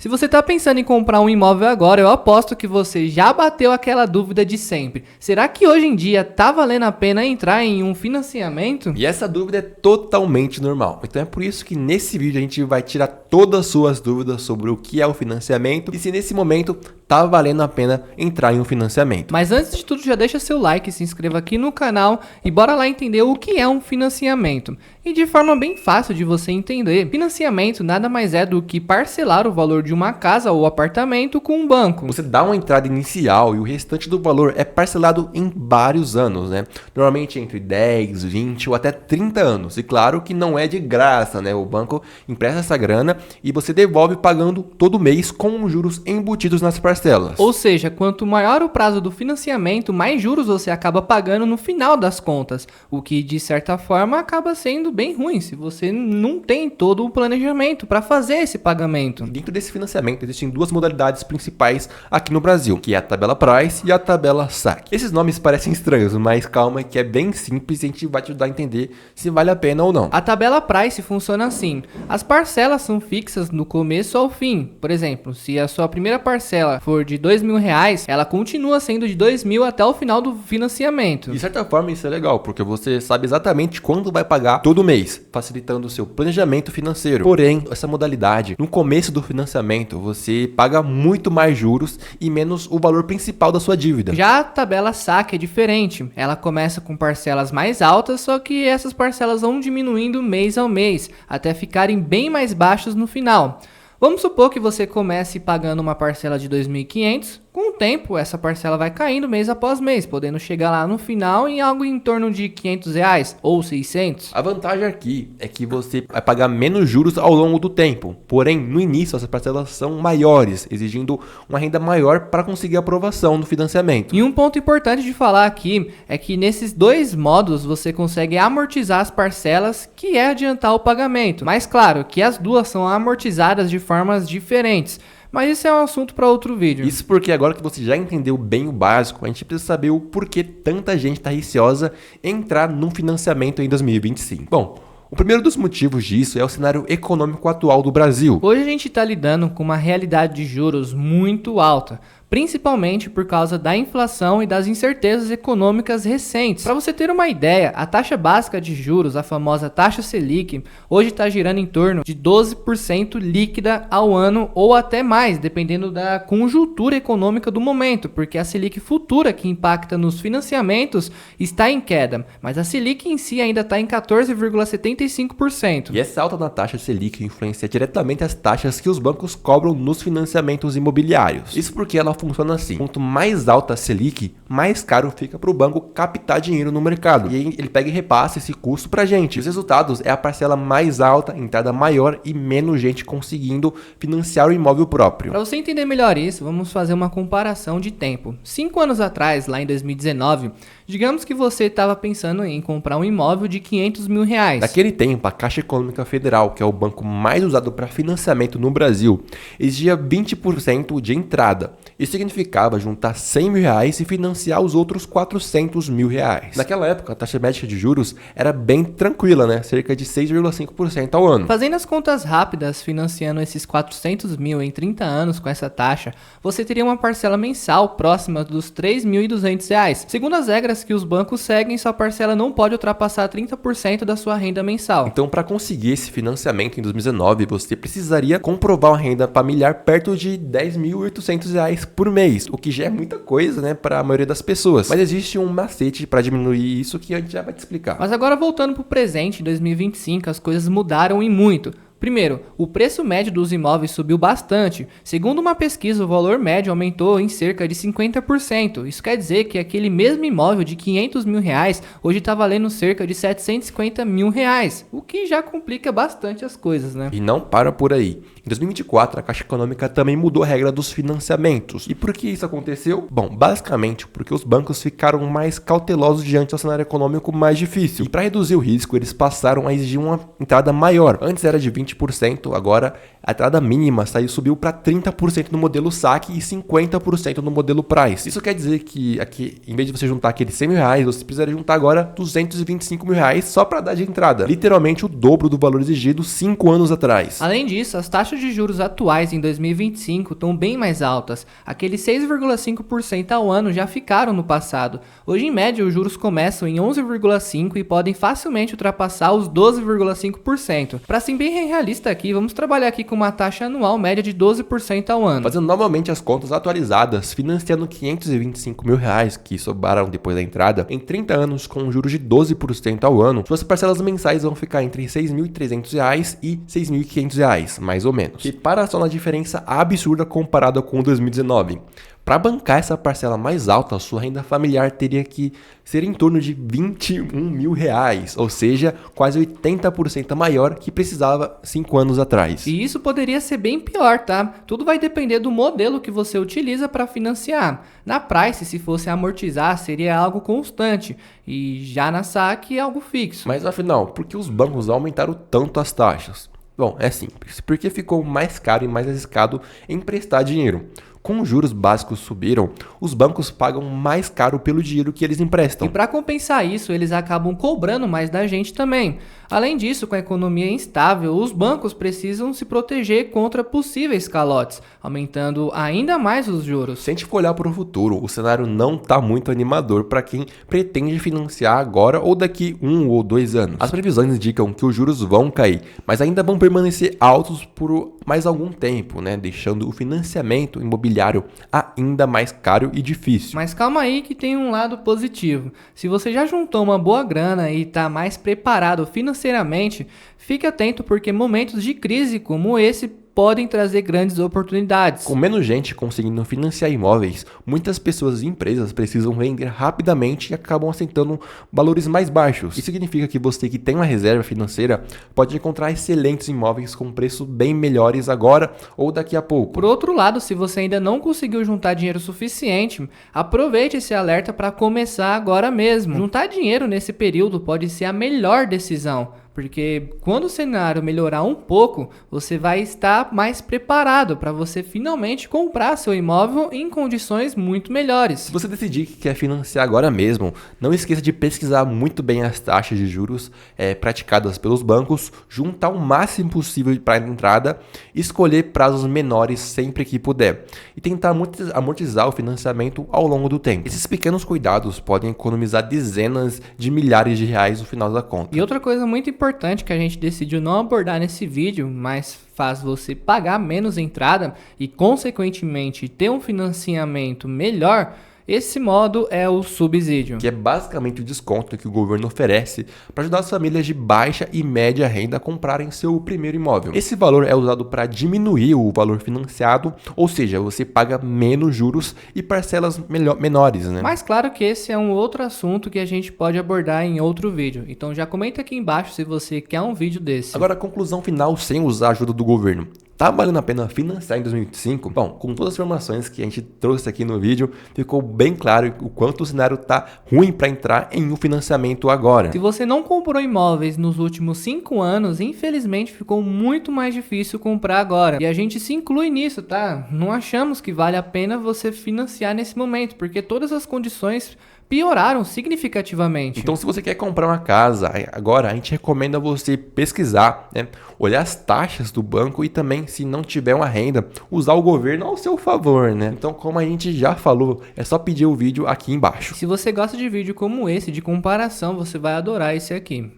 Se você está pensando em comprar um imóvel agora, eu aposto que você já bateu aquela dúvida de sempre. Será que hoje em dia tá valendo a pena entrar em um financiamento? E essa dúvida é totalmente normal. Então é por isso que nesse vídeo a gente vai tirar todas as suas dúvidas sobre o que é o financiamento e se nesse momento tá valendo a pena entrar em um financiamento. Mas antes de tudo, já deixa seu like, se inscreva aqui no canal e bora lá entender o que é um financiamento. E de forma bem fácil de você entender, financiamento nada mais é do que parcelar o valor de uma casa ou apartamento com um banco. Você dá uma entrada inicial e o restante do valor é parcelado em vários anos, né? Normalmente entre 10, 20 ou até 30 anos. E claro que não é de graça, né? O banco empresta essa grana e você devolve pagando todo mês com os juros embutidos nas parcelas. Ou seja, quanto maior o prazo do financiamento, mais juros você acaba pagando no final das contas, o que de certa forma acaba sendo bem ruim se você não tem todo o planejamento para fazer esse pagamento. Dentro desse financiamento existem duas modalidades principais aqui no Brasil, que é a tabela Price e a tabela Saque. Esses nomes parecem estranhos, mas calma que é bem simples e a gente vai te ajudar a entender se vale a pena ou não. A tabela Price funciona assim: as parcelas são fixas do começo ao fim. Por exemplo, se a sua primeira parcela for de R$2.000, ela continua sendo de R$2.000 até o final do financiamento. De certa forma isso é legal, porque você sabe exatamente quando vai pagar todo mês, facilitando o seu planejamento financeiro. Porém, essa modalidade, no começo do financiamento, você paga muito mais juros e menos o valor principal da sua dívida. Já a tabela Saque é diferente. Ela começa com parcelas mais altas, só que essas parcelas vão diminuindo mês ao mês, até ficarem bem mais baixas no final. Vamos supor que você comece pagando uma parcela de R$2.500. Com o tempo, essa parcela vai caindo mês após mês, podendo chegar lá no final em algo em torno de R$500 ou R$600. A vantagem aqui é que você vai pagar menos juros ao longo do tempo. Porém, no início, essas parcelas são maiores, exigindo uma renda maior para conseguir aprovação no financiamento. E um ponto importante de falar aqui é que nesses dois modos você consegue amortizar as parcelas, que é adiantar o pagamento. Mas claro que as duas são amortizadas de formas diferentes. Mas isso é um assunto para outro vídeo. Isso porque agora que você já entendeu bem o básico, a gente precisa saber o porquê tanta gente está receosa em entrar num financiamento em 2025. Bom, o primeiro dos motivos disso é o cenário econômico atual do Brasil. Hoje a gente está lidando com uma realidade de juros muito alta, principalmente por causa da inflação e das incertezas econômicas recentes. Para você ter uma ideia, a taxa básica de juros, a famosa taxa Selic, hoje está girando em torno de 12% líquida ao ano ou até mais, dependendo da conjuntura econômica do momento, porque a Selic futura, que impacta nos financiamentos, está em queda, mas a Selic em si ainda está em 14,75%. E essa alta na taxa Selic influencia diretamente as taxas que os bancos cobram nos financiamentos imobiliários. Isso porque ela funciona assim: quanto mais alta a Selic, mais caro fica para o banco captar dinheiro no mercado. E aí ele pega e repassa esse custo para a gente. Os resultados é a parcela mais alta, entrada maior e menos gente conseguindo financiar o imóvel próprio. Para você entender melhor isso, vamos fazer uma comparação de tempo. 5 anos atrás, lá em 2019, digamos que você estava pensando em comprar um imóvel de R$500.000. Naquele tempo, a Caixa Econômica Federal, que é o banco mais usado para financiamento no Brasil, exigia 20% de entrada. Isso significava juntar R$100.000 e financiar os outros R$400.000. Naquela época, a taxa média de juros era bem tranquila, né? Cerca de 6,5% ao ano. Fazendo as contas rápidas, financiando esses R$400.000 em 30 anos com essa taxa, você teria uma parcela mensal próxima dos R$3.200. Segundo as regras que os bancos seguem, sua parcela não pode ultrapassar 30% da sua renda mensal. Então, para conseguir esse financiamento em 2019, você precisaria comprovar uma renda familiar perto de R$10.800 por mês, o que já é muita coisa, né, para a maioria das pessoas. Mas existe um macete para diminuir isso que a gente já vai te explicar. Mas agora voltando para o presente, em 2025, as coisas mudaram e muito. Primeiro, o preço médio dos imóveis subiu bastante. Segundo uma pesquisa, o valor médio aumentou em cerca de 50%. Isso quer dizer que aquele mesmo imóvel de R$500.000 hoje está valendo cerca de R$750.000, o que já complica bastante as coisas, né? E não para por aí. Em 2024, a Caixa Econômica também mudou a regra dos financiamentos. E por que isso aconteceu? Bom, basicamente porque os bancos ficaram mais cautelosos diante do cenário econômico mais difícil. E para reduzir o risco, eles passaram a exigir uma entrada maior. Antes era de 20%, agora a entrada mínima subiu para 30% no modelo saque e 50% no modelo price. Isso quer dizer que aqui, em vez de você juntar aqueles 100 mil reais, você precisaria juntar agora 225 mil reais só para dar de entrada. Literalmente o dobro do valor exigido 5 anos atrás. Além disso, as taxas de juros atuais em 2025 estão bem mais altas. Aqueles 6,5% ao ano já ficaram no passado. Hoje, em média, os juros começam em 11,5% e podem facilmente ultrapassar os 12,5%. Para ser bem realista aqui, vamos trabalhar aqui com uma taxa anual média de 12% ao ano. Fazendo novamente as contas atualizadas, financiando 525 mil reais que sobraram depois da entrada, em 30 anos com juros de 12% ao ano, suas parcelas mensais vão ficar entre R$ 6.300 e R$ 6.500, mais ou menos. E para só na diferença absurda comparada com 2019. Para bancar essa parcela mais alta, sua renda familiar teria que ser em torno de 21 mil reais, ou seja, quase 80% maior que precisava 5 anos atrás. E isso poderia ser bem pior, tá? Tudo vai depender do modelo que você utiliza para financiar. Na Price, se fosse amortizar, seria algo constante, e já na saque, algo fixo. Mas afinal, por que os bancos aumentaram tanto as taxas? Bom, é simples, porque ficou mais caro e mais arriscado emprestar dinheiro. Com os juros básicos subiram, os bancos pagam mais caro pelo dinheiro que eles emprestam. E para compensar isso, eles acabam cobrando mais da gente também. Além disso, com a economia instável, os bancos precisam se proteger contra possíveis calotes, aumentando ainda mais os juros. Se a gente for olhar para o futuro, o cenário não está muito animador para quem pretende financiar agora ou daqui 1 ou 2 anos. As previsões indicam que os juros vão cair, mas ainda vão permanecer altos por mais algum tempo, né? Deixando o financiamento imobiliário ainda mais caro e difícil. Mas calma aí que tem um lado positivo. Se você já juntou uma boa grana e está mais preparado financeiramente, fique atento porque momentos de crise como esse podem trazer grandes oportunidades. Com menos gente conseguindo financiar imóveis, muitas pessoas e empresas precisam vender rapidamente e acabam aceitando valores mais baixos. Isso significa que você que tem uma reserva financeira pode encontrar excelentes imóveis com preços bem melhores agora ou daqui a pouco. Por outro lado, se você ainda não conseguiu juntar dinheiro suficiente, aproveite esse alerta para começar agora mesmo. Juntar dinheiro nesse período pode ser a melhor decisão, porque quando o cenário melhorar um pouco, você vai estar mais preparado para você finalmente comprar seu imóvel em condições muito melhores. Se você decidir que quer financiar agora mesmo, não esqueça de pesquisar muito bem as taxas de juros praticadas pelos bancos, juntar o máximo possível para a entrada, escolher prazos menores sempre que puder e tentar amortizar o financiamento ao longo do tempo. Esses pequenos cuidados podem economizar dezenas de milhares de reais no final da conta. E outra coisa muito importante que a gente decidiu não abordar nesse vídeo, mas faz você pagar menos entrada e consequentemente ter um financiamento melhor, esse modo é o subsídio, que é basicamente o desconto que o governo oferece para ajudar as famílias de baixa e média renda a comprarem seu primeiro imóvel. Esse valor é usado para diminuir o valor financiado, ou seja, você paga menos juros e parcelas menores, né? Mas claro que esse é um outro assunto que a gente pode abordar em outro vídeo, então já comenta aqui embaixo se você quer um vídeo desse. Agora, a conclusão final sem usar a ajuda do governo. Tá valendo a pena financiar em 2025? Bom, com todas as informações que a gente trouxe aqui no vídeo, ficou bem claro o quanto o cenário tá ruim para entrar em um financiamento agora. Se você não comprou imóveis nos últimos 5 anos, infelizmente ficou muito mais difícil comprar agora. E a gente se inclui nisso, tá? Não achamos que vale a pena você financiar nesse momento, porque todas as condições pioraram significativamente. Então, se você quer comprar uma casa agora, a gente recomenda você pesquisar, né? Olhar as taxas do banco e também, se não tiver uma renda, usar o governo ao seu favor, né? Então, como a gente já falou, é só pedir o vídeo aqui embaixo. Se você gosta de vídeo como esse, de comparação, você vai adorar esse aqui.